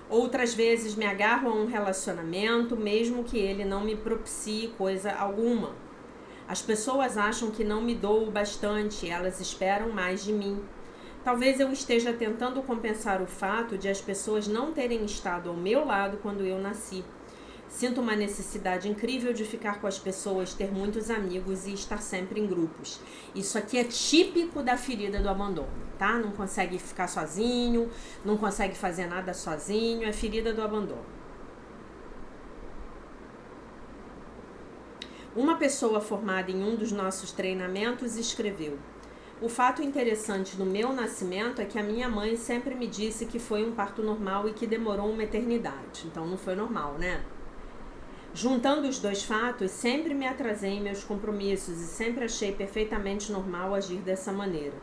Outras vezes me agarro a um relacionamento, mesmo que ele não me propicie coisa alguma. As pessoas acham que não me dou o bastante, elas esperam mais de mim. Talvez eu esteja tentando compensar o fato de as pessoas não terem estado ao meu lado quando eu nasci. Sinto uma necessidade incrível de ficar com as pessoas, ter muitos amigos e estar sempre em grupos. Isso aqui é típico da ferida do abandono, tá? Não consegue ficar sozinho, não consegue fazer nada sozinho, é ferida do abandono. Uma pessoa formada em um dos nossos treinamentos escreveu: o fato interessante do meu nascimento é que a minha mãe sempre me disse que foi um parto normal e que demorou uma eternidade. Então não foi normal, né? Juntando os dois fatos, sempre me atrasei em meus compromissos e sempre achei perfeitamente normal agir dessa maneira.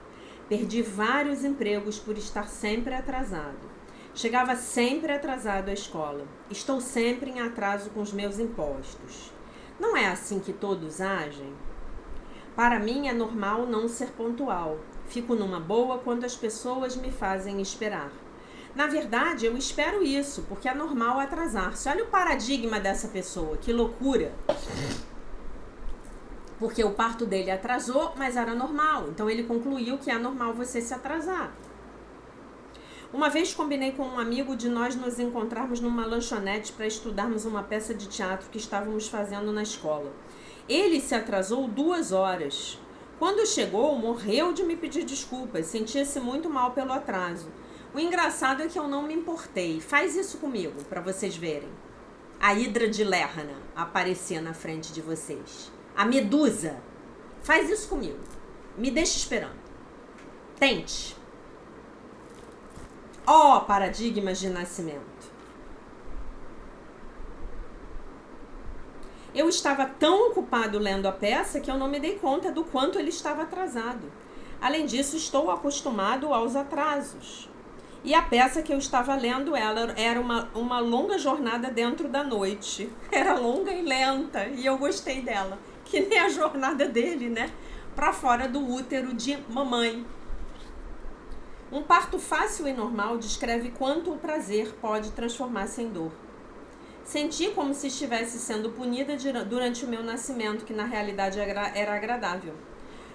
Perdi vários empregos por estar sempre atrasado. Chegava sempre atrasado à escola. Estou sempre em atraso com os meus impostos. Não é assim que todos agem? Para mim é normal não ser pontual. Fico numa boa quando as pessoas me fazem esperar. Na verdade, eu espero isso, porque é normal atrasar-se. Olha o paradigma dessa pessoa, que loucura. Porque o parto dele atrasou, mas era normal. Então ele concluiu que é normal você se atrasar. Uma vez combinei com um amigo de nós nos encontrarmos numa lanchonete para estudarmos uma peça de teatro que estávamos fazendo na escola. Ele se atrasou 2 horas. Quando chegou, morreu de me pedir desculpas, sentia-se muito mal pelo atraso. O engraçado é que eu não me importei. Faz isso comigo, para vocês verem. A hidra de Lerna aparecer na frente de vocês. A medusa. Faz isso comigo. Me deixa esperando. Tente. Ó, paradigmas de nascimento. Eu estava tão ocupado lendo a peça que eu não me dei conta do quanto ele estava atrasado. Além disso, estou acostumado aos atrasos. E a peça que eu estava lendo, ela era uma longa jornada dentro da noite. Era longa e lenta, e eu gostei dela. Que nem a jornada dele, né? Para fora do útero de mamãe. Um parto fácil e normal descreve quanto o prazer pode transformar-se em dor. Senti como se estivesse sendo punida durante o meu nascimento, que na realidade era agradável.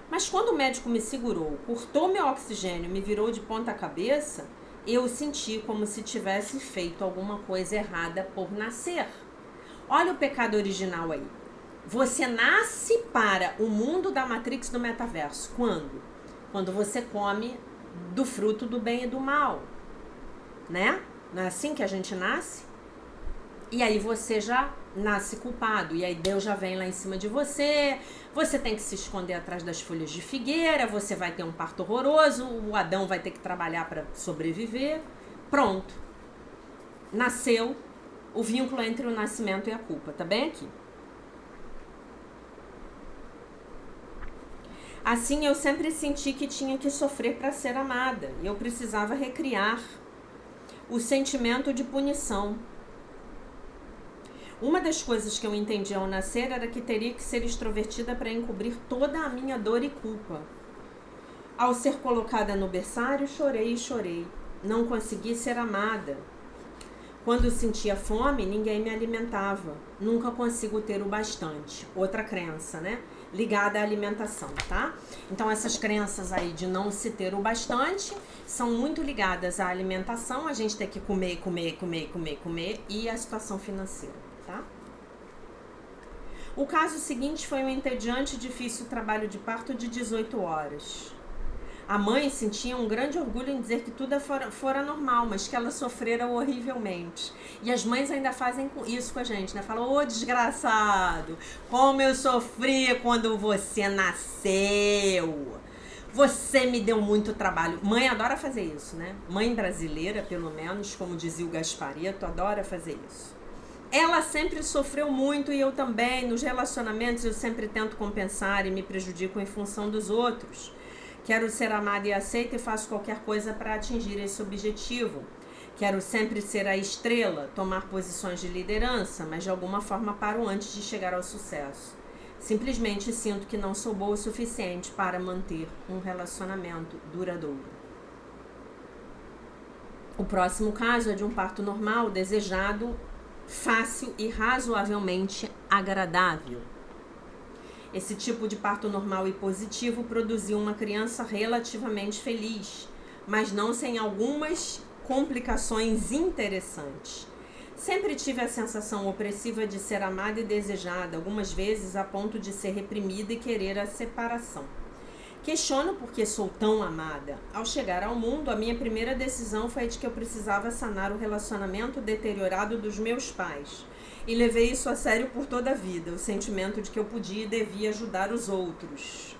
Mas quando o médico me segurou, cortou meu oxigênio e me virou de ponta cabeça, eu senti como se tivesse feito alguma coisa errada por nascer. Olha o pecado original aí. Você nasce para o mundo da Matrix do metaverso. Quando? Quando você come do fruto do bem e do mal. Né? Não é assim que a gente nasce? E aí você já nasce culpado. E aí Deus já vem lá em cima de você. Você tem que se esconder atrás das folhas de figueira. Você vai ter um parto horroroso. O Adão vai ter que trabalhar para sobreviver. Pronto. Nasceu o vínculo entre o nascimento e a culpa. Tá bem aqui. Assim, eu sempre senti que tinha que sofrer para ser amada. Eu precisava recriar o sentimento de punição. Uma das coisas que eu entendi ao nascer era que teria que ser extrovertida para encobrir toda a minha dor e culpa. Ao ser colocada no berçário, chorei e chorei. Não consegui ser amada. Quando sentia fome, ninguém me alimentava. Nunca consigo ter o bastante. Outra crença, né? Ligada à alimentação, tá? Então essas crenças aí de não se ter o bastante são muito ligadas à alimentação, a gente tem que comer e à situação financeira, tá? O caso seguinte foi um entediante e difícil trabalho de parto de 18 horas. A mãe sentia um grande orgulho em dizer que tudo fora normal, mas que ela sofrera horrivelmente. E as mães ainda fazem isso com a gente, né? Falam, ô desgraçado, como eu sofri quando você nasceu. Você me deu muito trabalho. Mãe adora fazer isso, né? Mãe brasileira, pelo menos, como dizia o Gasparetto, adora fazer isso. Ela sempre sofreu muito e eu também. Nos relacionamentos eu sempre tento compensar e me prejudico em função dos outros. Quero ser amada e aceita e faço qualquer coisa para atingir esse objetivo. Quero sempre ser a estrela, tomar posições de liderança, mas de alguma forma paro antes de chegar ao sucesso. Simplesmente sinto que não sou boa o suficiente para manter um relacionamento duradouro. O próximo caso é de um parto normal, desejado, fácil e razoavelmente agradável. Esse tipo de parto normal e positivo produziu uma criança relativamente feliz, mas não sem algumas complicações interessantes. Sempre tive a sensação opressiva de ser amada e desejada, algumas vezes a ponto de ser reprimida e querer a separação. Questiono por que sou tão amada. Ao chegar ao mundo, a minha primeira decisão foi de que eu precisava sanar o relacionamento deteriorado dos meus pais. E levei isso a sério por toda a vida, o sentimento de que eu podia e devia ajudar os outros.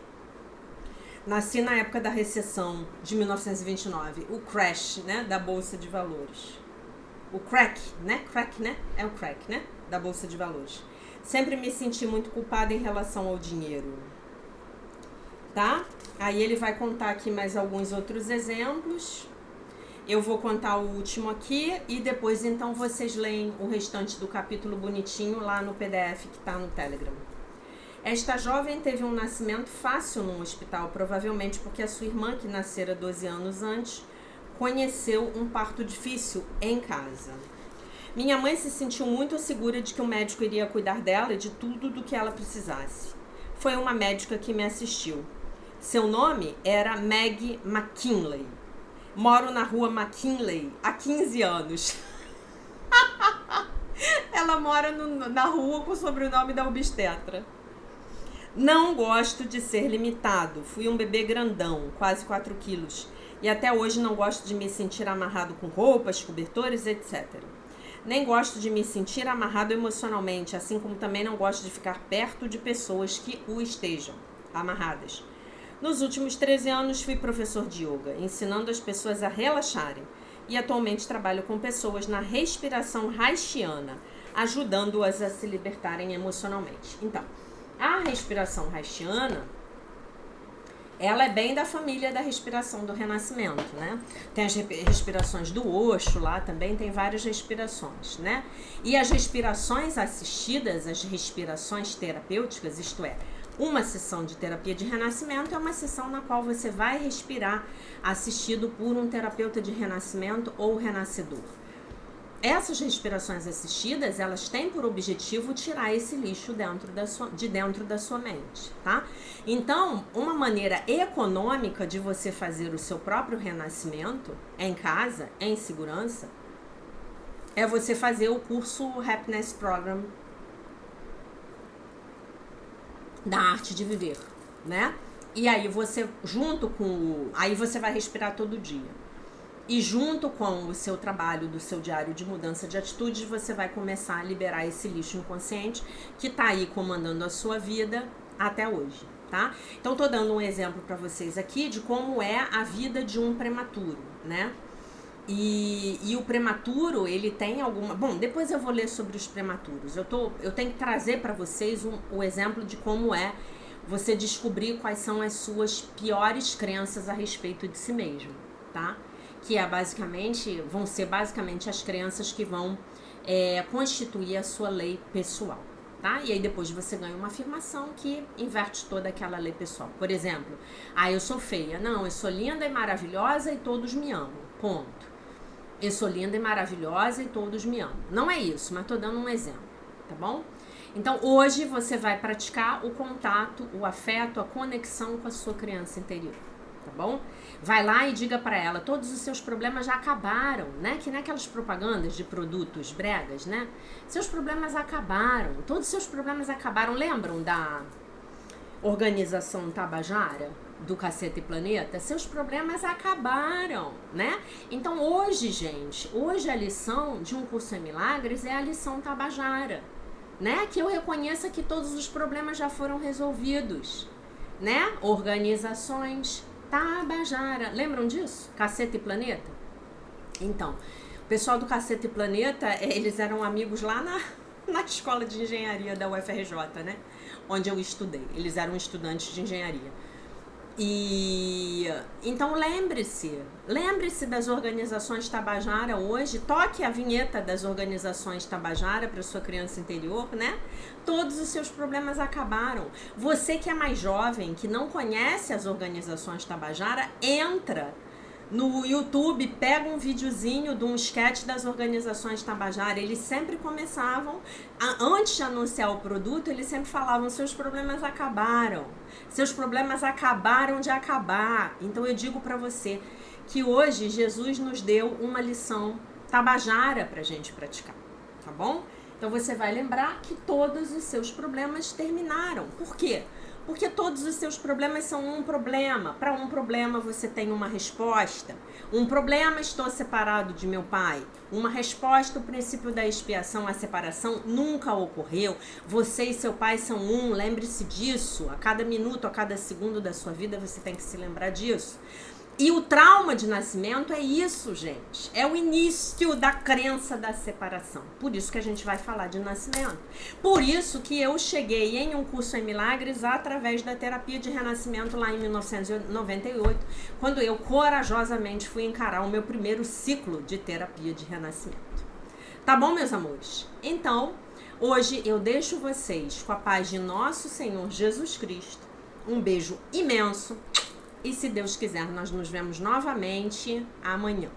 Nasci na época da recessão de 1929, o crash, né, da Bolsa de Valores. O crack, né? Crack, né? É o crack, né? Da Bolsa de Valores. Sempre me senti muito culpada em relação ao dinheiro. Tá? Aí ele vai contar aqui mais alguns outros exemplos. Eu vou contar o último aqui e depois então vocês leem o restante do capítulo bonitinho lá no PDF que está no Telegram. Esta jovem teve um nascimento fácil num hospital, provavelmente porque a sua irmã, que nascera 12 anos antes, conheceu um parto difícil em casa. Minha mãe se sentiu muito segura de que o médico iria cuidar dela e de tudo do que ela precisasse. Foi uma médica que me assistiu. Seu nome era Meg McKinley. Moro na rua McKinley há 15 anos. Ela mora na rua com o sobrenome da obstetra. Não gosto de ser limitado. Fui um bebê grandão, quase 4 quilos. E até hoje não gosto de me sentir amarrado com roupas, cobertores, etc. Nem gosto de me sentir amarrado emocionalmente, assim como também não gosto de ficar perto de pessoas que o estejam amarradas. Nos últimos 13 anos fui professor de yoga, ensinando as pessoas a relaxarem. E atualmente trabalho com pessoas na respiração haitiana. ajudando-as a se libertarem emocionalmente. Então, a respiração haitiana, ela é bem da família da respiração do renascimento, né? Tem as respirações do Osho lá também, tem várias respirações, né? E as respirações assistidas, as respirações terapêuticas, isto é, uma sessão de terapia de renascimento é uma sessão na qual você vai respirar assistido por um terapeuta de renascimento ou renascedor. Essas respirações assistidas, elas têm por objetivo tirar esse lixo de dentro da sua mente, tá? Então, uma maneira econômica de você fazer o seu próprio renascimento em casa, em segurança, é você fazer o curso Happiness Program da arte de viver, né? E aí você, aí você vai respirar todo dia. E junto com o seu trabalho do seu diário de mudança de atitudes, você vai começar a liberar esse lixo inconsciente que tá aí comandando a sua vida até hoje, tá? Então, tô dando um exemplo para vocês aqui de como é a vida de um prematuro, né? E o prematuro, ele tem alguma... Bom, depois eu vou ler sobre os prematuros. Eu tenho que trazer para vocês o exemplo de como é você descobrir quais são as suas piores crenças a respeito de si mesmo, tá? Que vão ser basicamente as crenças que vão constituir a sua lei pessoal, tá? E aí depois você ganha uma afirmação que inverte toda aquela lei pessoal. Por exemplo, eu sou feia. Não, eu sou linda e maravilhosa e todos me amam. Ponto. Eu sou linda e maravilhosa e todos me amam. Não é isso, mas tô dando um exemplo, tá bom? Então, hoje você vai praticar o contato, o afeto, a conexão com a sua criança interior. Tá bom? Vai lá e diga pra ela, todos os seus problemas já acabaram, né? Que nem aquelas propagandas de produtos bregas, né? Seus problemas acabaram, todos os seus problemas acabaram. Lembram da organização Tabajara, do Cacete e Planeta? Seus problemas acabaram, né? Então hoje, gente, a lição de um curso em milagres é a lição Tabajara, né? Que eu reconheça que todos os problemas já foram resolvidos, né? Organizações Tabajara. Lembram disso? Cacete e Planeta? Então, o pessoal do Cacete e Planeta, eles eram amigos lá na escola de engenharia da UFRJ, né? Onde eu estudei. Eles eram estudantes de engenharia. E então lembre-se das organizações Tabajara hoje, toque a vinheta das organizações Tabajara para sua criança interior, né? Todos os seus problemas acabaram. Você que é mais jovem, que não conhece as organizações Tabajara, entra no YouTube, pega um videozinho de um sketch das organizações Tabajara. Eles sempre começavam, antes de anunciar o produto, eles sempre falavam, seus problemas acabaram. Seus problemas acabaram de acabar. Então eu digo para você que hoje Jesus nos deu uma lição Tabajara pra gente praticar, tá bom? Então você vai lembrar que todos os seus problemas terminaram. Por quê? Porque todos os seus problemas são um problema. Para um problema você tem uma resposta. Um problema, estou separado de meu pai. Uma resposta, o princípio da expiação, a separação nunca ocorreu. Você e seu pai são um, lembre-se disso. A cada minuto, a cada segundo da sua vida você tem que se lembrar disso. E o trauma de nascimento é isso, gente. É o início da crença da separação. Por isso que a gente vai falar de nascimento. Por isso que eu cheguei em um curso em milagres através da terapia de renascimento lá em 1998, quando eu corajosamente fui encarar o meu primeiro ciclo de terapia de renascimento. Tá bom, meus amores? Então, hoje eu deixo vocês com a paz de nosso Senhor Jesus Cristo. Um beijo imenso. E se Deus quiser, nós nos vemos novamente amanhã.